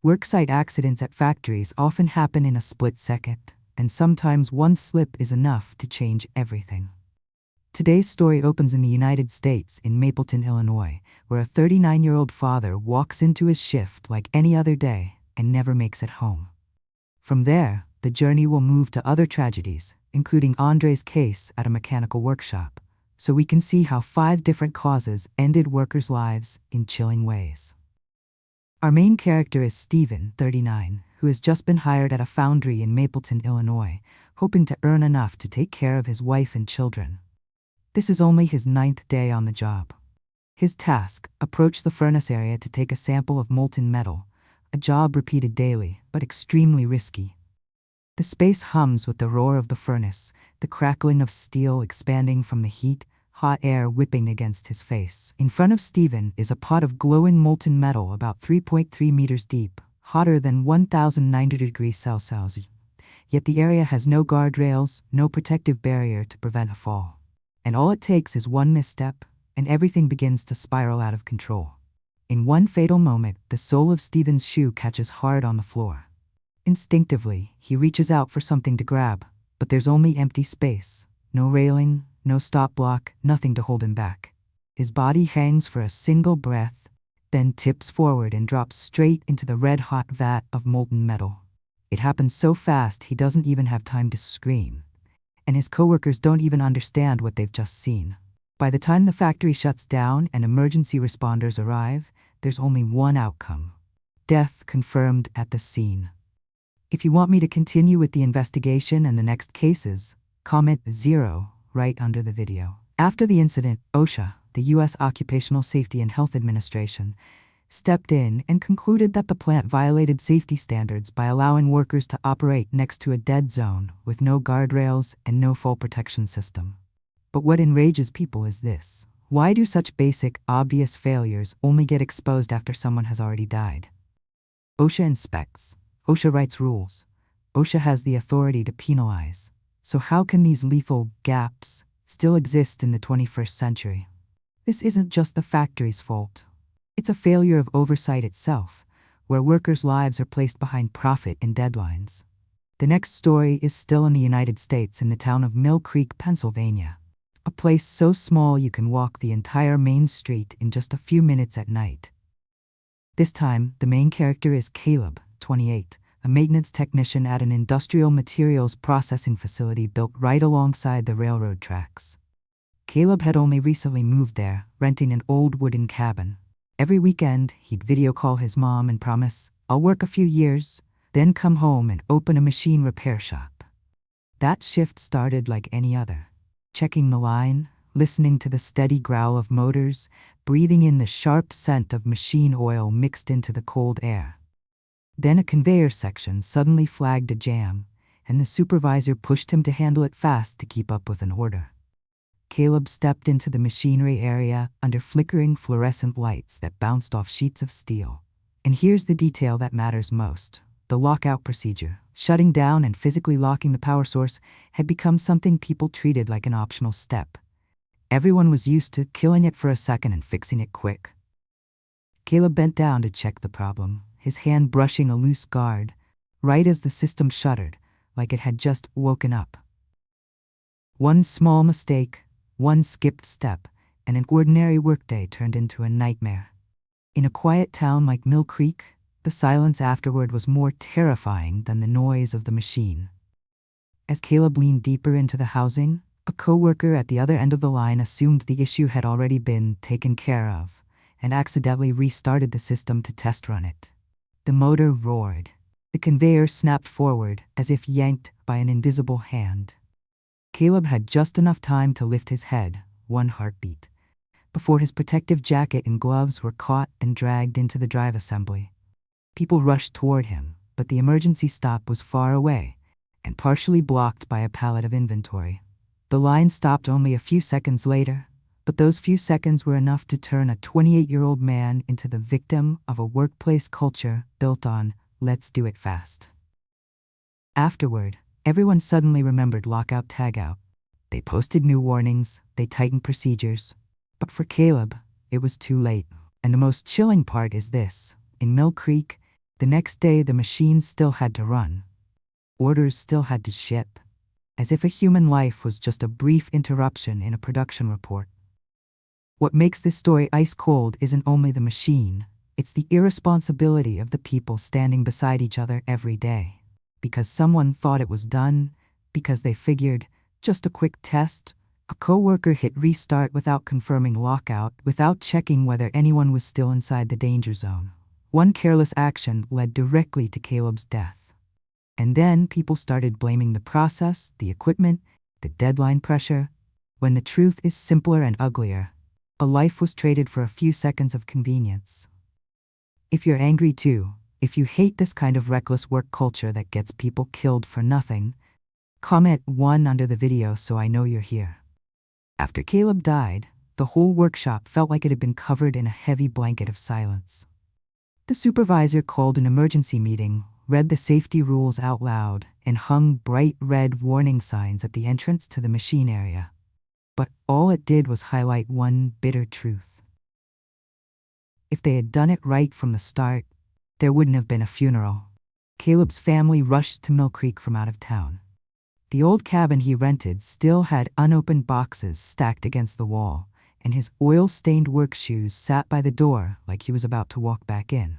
Worksite accidents at factories often happen in a split second, and sometimes one slip is enough to change everything. Today's story opens in the United States in Mapleton, Illinois, where a 39-year-old father walks into his shift like any other day and never makes it home. From there, the journey will move to other tragedies, including Andre's case at a mechanical workshop, so we can see how 5 different causes ended workers' lives in chilling ways. Our main character is Stephen, 39, who has just been hired at a foundry in Mapleton, Illinois, hoping to earn enough to take care of his wife and children. This is only his 9th day on the job. His task: approach the furnace area to take a sample of molten metal, a job repeated daily, but extremely risky. The space hums with the roar of the furnace, the crackling of steel expanding from the heat, hot air whipping against his face. In front of Stephen is a pot of glowing molten metal about 3.3 meters deep, hotter than 1,900 degrees Celsius. Yet the area has no guardrails, no protective barrier to prevent a fall. And all it takes is one misstep, and everything begins to spiral out of control. In one fatal moment, the sole of Stephen's shoe catches hard on the floor. Instinctively, he reaches out for something to grab, but there's only empty space. No railing, no stop block, nothing to hold him back. His body hangs for a single breath, then tips forward and drops straight into the red-hot vat of molten metal. It happens so fast he doesn't even have time to scream, and his coworkers don't even understand what they've just seen. By the time the factory shuts down and emergency responders arrive, there's only one outcome: death confirmed at the scene. If you want me to continue with the investigation and the next cases, comment 0 right under the video. After the incident, OSHA, the U.S. Occupational Safety and Health Administration, stepped in and concluded that the plant violated safety standards by allowing workers to operate next to a dead zone with no guardrails and no fall protection system. But what enrages people is this: why do such basic, obvious failures only get exposed after someone has already died? OSHA inspects. OSHA writes rules. OSHA has the authority to penalize. So how can these lethal gaps still exist in the 21st century? This isn't just the factory's fault. It's a failure of oversight itself, where workers' lives are placed behind profit and deadlines. The next story is still in the United States, in the town of Mill Creek, Pennsylvania, a place so small you can walk the entire main street in just a few minutes at night. This time, the main character is Caleb, 28, a maintenance technician at an industrial materials processing facility built right alongside the railroad tracks. Caleb had only recently moved there, renting an old wooden cabin. Every weekend, he'd video call his mom and promise, "I'll work a few years, then come home and open a machine repair shop." That shift started like any other: checking the line, listening to the steady growl of motors, breathing in the sharp scent of machine oil mixed into the cold air. Then a conveyor section suddenly flagged a jam, and the supervisor pushed him to handle it fast to keep up with an order. Caleb stepped into the machinery area under flickering fluorescent lights that bounced off sheets of steel. And here's the detail that matters most: the lockout procedure. Shutting down and physically locking the power source had become something people treated like an optional step. Everyone was used to killing it for a second and fixing it quick. Caleb bent down to check the problem, his hand brushing a loose guard, right as the system shuddered, like it had just woken up. One small mistake, one skipped step, and an ordinary workday turned into a nightmare. In a quiet town like Mill Creek, the silence afterward was more terrifying than the noise of the machine. As Caleb leaned deeper into the housing, a coworker at the other end of the line assumed the issue had already been taken care of and accidentally restarted the system to test run it. The motor roared. The conveyor snapped forward as if yanked by an invisible hand. Caleb had just enough time to lift his head, one heartbeat, before his protective jacket and gloves were caught and dragged into the drive assembly. People rushed toward him, but the emergency stop was far away and partially blocked by a pallet of inventory. The line stopped only a few seconds later, but those few seconds were enough to turn a 28-year-old man into the victim of a workplace culture built on "let's do it fast." Afterward, everyone suddenly remembered lockout-tagout. They posted new warnings, they tightened procedures. But for Caleb, it was too late. And the most chilling part is this: in Mill Creek, The next day, the machines still had to run. Orders still had to ship, as if a human life was just a brief interruption in a production report. What makes this story ice cold isn't only the machine, it's the irresponsibility of the people standing beside each other every day. Because someone thought it was done, because they figured, just a quick test, a coworker hit restart without confirming lockout, without checking whether anyone was still inside the danger zone. One careless action led directly to Caleb's death. And then people started blaming the process, the equipment, the deadline pressure, when the truth is simpler and uglier. A life was traded for a few seconds of convenience. If you're angry too, if you hate this kind of reckless work culture that gets people killed for nothing, comment 1 under the video so I know you're here. After Caleb died, the whole workshop felt like it had been covered in a heavy blanket of silence. The supervisor called an emergency meeting, read the safety rules out loud, and hung bright red warning signs at the entrance to the machine area. But all it did was highlight one bitter truth. If they had done it right from the start, there wouldn't have been a funeral. Caleb's family rushed to Mill Creek from out of town. The old cabin he rented still had unopened boxes stacked against the wall, and his oil-stained work shoes sat by the door like he was about to walk back in.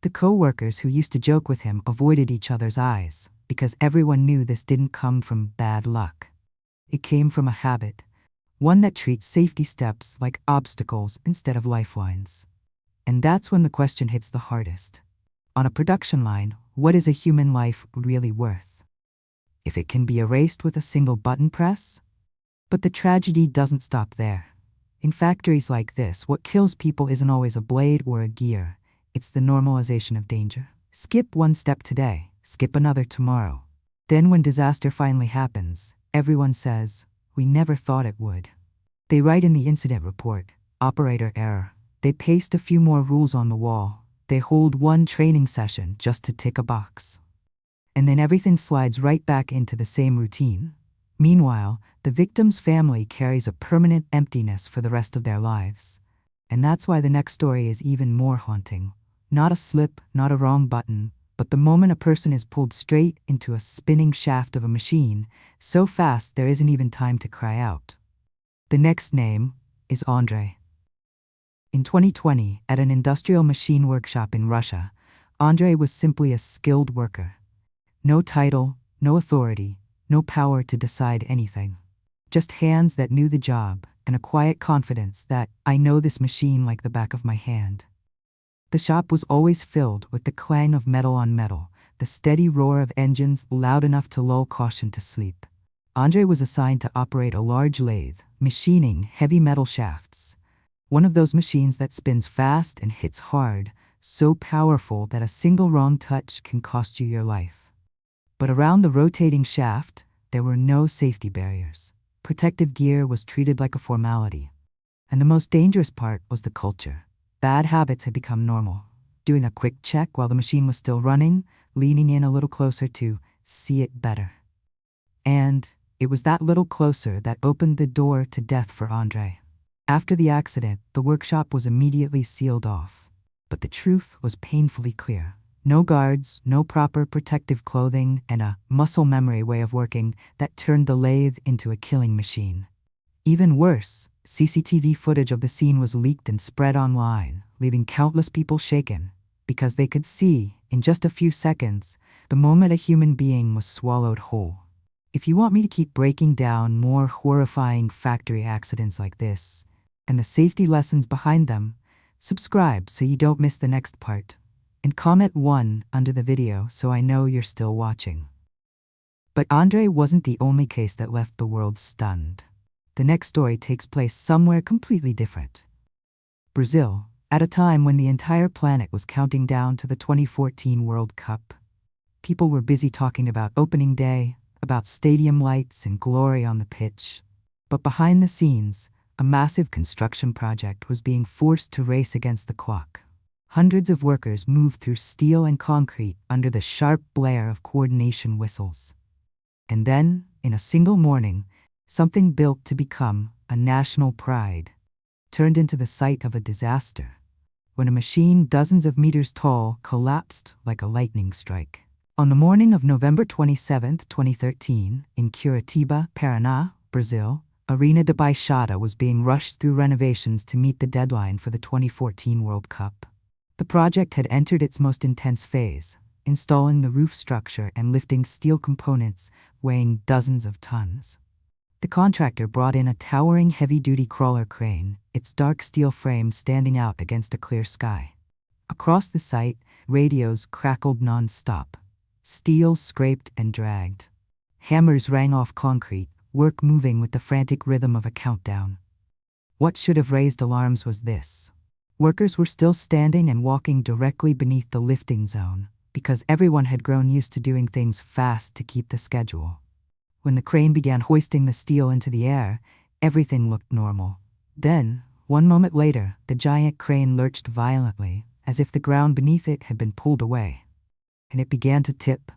The co-workers who used to joke with him avoided each other's eyes, because everyone knew this didn't come from bad luck. It came from a habit, one that treats safety steps like obstacles instead of lifelines. And that's when the question hits the hardest. On a production line, what is a human life really worth? If it can be erased with a single button press? But the tragedy doesn't stop there. In factories like this, what kills people isn't always a blade or a gear. It's the normalization of danger. Skip one step today, skip another tomorrow. Then when disaster finally happens, everyone says, "We never thought it would." They write in the incident report, "Operator error." They paste a few more rules on the wall. They hold one training session just to tick a box. And then everything slides right back into the same routine. Meanwhile, the victim's family carries a permanent emptiness for the rest of their lives. And that's why the next story is even more haunting. Not a slip, not a wrong button, but the moment a person is pulled straight into a spinning shaft of a machine, so fast there isn't even time to cry out. The next name is Andrei. In 2020, at an industrial machine workshop in Russia, Andrei was simply a skilled worker. No title, no authority, no power to decide anything. Just hands that knew the job and a quiet confidence that I know this machine like the back of my hand. The shop was always filled with the clang of metal on metal, the steady roar of engines loud enough to lull caution to sleep. Andrei was assigned to operate a large lathe, machining heavy metal shafts. One of those machines that spins fast and hits hard, so powerful that a single wrong touch can cost you your life. But around the rotating shaft, there were no safety barriers. Protective gear was treated like a formality. And the most dangerous part was the culture. Bad habits had become normal. Doing a quick check while the machine was still running, leaning in a little closer to see it better. And it was that little closer that opened the door to death for Andrei. After the accident, the workshop was immediately sealed off. But the truth was painfully clear. No guards, no proper protective clothing, and a muscle memory way of working that turned the lathe into a killing machine. Even worse, CCTV footage of the scene was leaked and spread online, leaving countless people shaken, because they could see, in just a few seconds, the moment a human being was swallowed whole. If you want me to keep breaking down more horrifying factory accidents like this, and the safety lessons behind them, subscribe so you don't miss the next part. And comment 1 under the video so I know you're still watching. But Andrei wasn't the only case that left the world stunned. The next story takes place somewhere completely different. Brazil, at a time when the entire planet was counting down to the 2014 World Cup. People were busy talking about opening day, about stadium lights and glory on the pitch. But behind the scenes, a massive construction project was being forced to race against the clock. Hundreds of workers moved through steel and concrete under the sharp blare of coordination whistles. And then, in a single morning, something built to become a national pride turned into the site of a disaster. when a machine dozens of meters tall collapsed like a lightning strike. On the morning of November 27, 2013, in Curitiba, Paraná, Brazil, Arena de Baixada was being rushed through renovations to meet the deadline for the 2014 World Cup. The project had entered its most intense phase, installing the roof structure and lifting steel components weighing dozens of tons. The contractor brought in a towering heavy-duty crawler crane, its dark steel frame standing out against a clear sky. Across the site, radios crackled non-stop. Steel scraped and dragged. Hammers rang off concrete, work moving with the frantic rhythm of a countdown. What should have raised alarms was this. Workers were still standing and walking directly beneath the lifting zone, because everyone had grown used to doing things fast to keep the schedule. When the crane began hoisting the steel into the air, everything looked normal. Then, one moment later, the giant crane lurched violently, as if the ground beneath it had been pulled away. And it began to tip.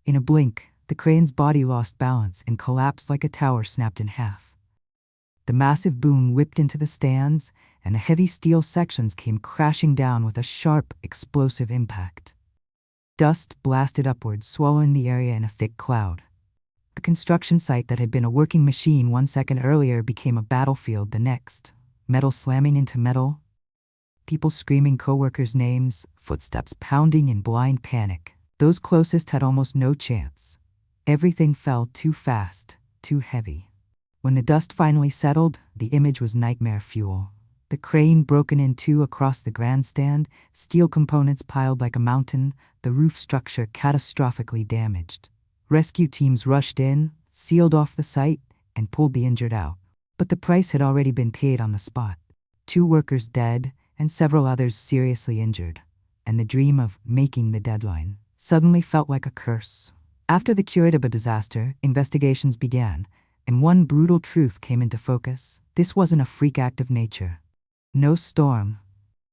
In a blink, the crane's body lost balance and collapsed like a tower snapped in half. The massive boom whipped into the stands, and the heavy steel sections came crashing down with a sharp, explosive impact. Dust blasted upward, swallowing the area in a thick cloud. A construction site that had been a working machine 1 second earlier became a battlefield the next. Metal slamming into metal, people screaming co-workers' names, footsteps pounding in blind panic. Those closest had almost no chance. Everything fell too fast, too heavy. When the dust finally settled, the image was nightmare fuel. The crane broken in two across the grandstand, steel components piled like a mountain, the roof structure catastrophically damaged. Rescue teams rushed in, sealed off the site, and pulled the injured out. But the price had already been paid on the spot. 2 workers dead, and several others seriously injured. And the dream of making the deadline suddenly felt like a curse. After the Curitiba disaster, investigations began, and one brutal truth came into focus. This wasn't a freak act of nature. No storm,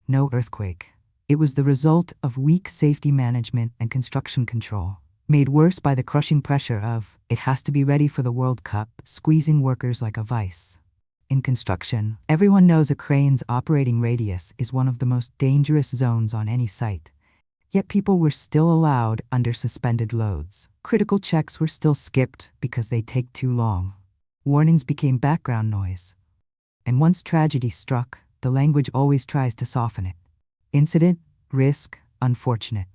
no earthquake. It was the result of weak safety management and construction control, made worse by the crushing pressure of, it has to be ready for the World Cup, squeezing workers like a vice. In construction, everyone knows a crane's operating radius is one of the most dangerous zones on any site. Yet people were still allowed under suspended loads. Critical checks were still skipped because they take too long. Warnings became background noise. And once tragedy struck, the language always tries to soften it. Incident, risk, unfortunate.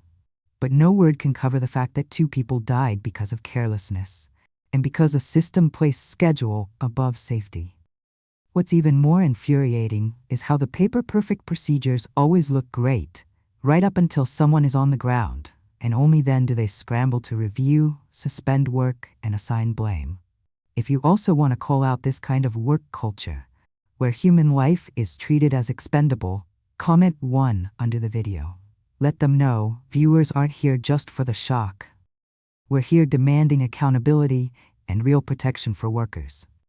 But no word can cover the fact that 2 people died because of carelessness, and because a system placed schedule above safety. What's even more infuriating is how the paper-perfect procedures always look great, right up until someone is on the ground, and only then do they scramble to review, suspend work, and assign blame. If you also want to call out this kind of work culture, where human life is treated as expendable, comment 1 under the video. Let them know viewers aren't here just for the shock. We're here demanding accountability and real protection for workers.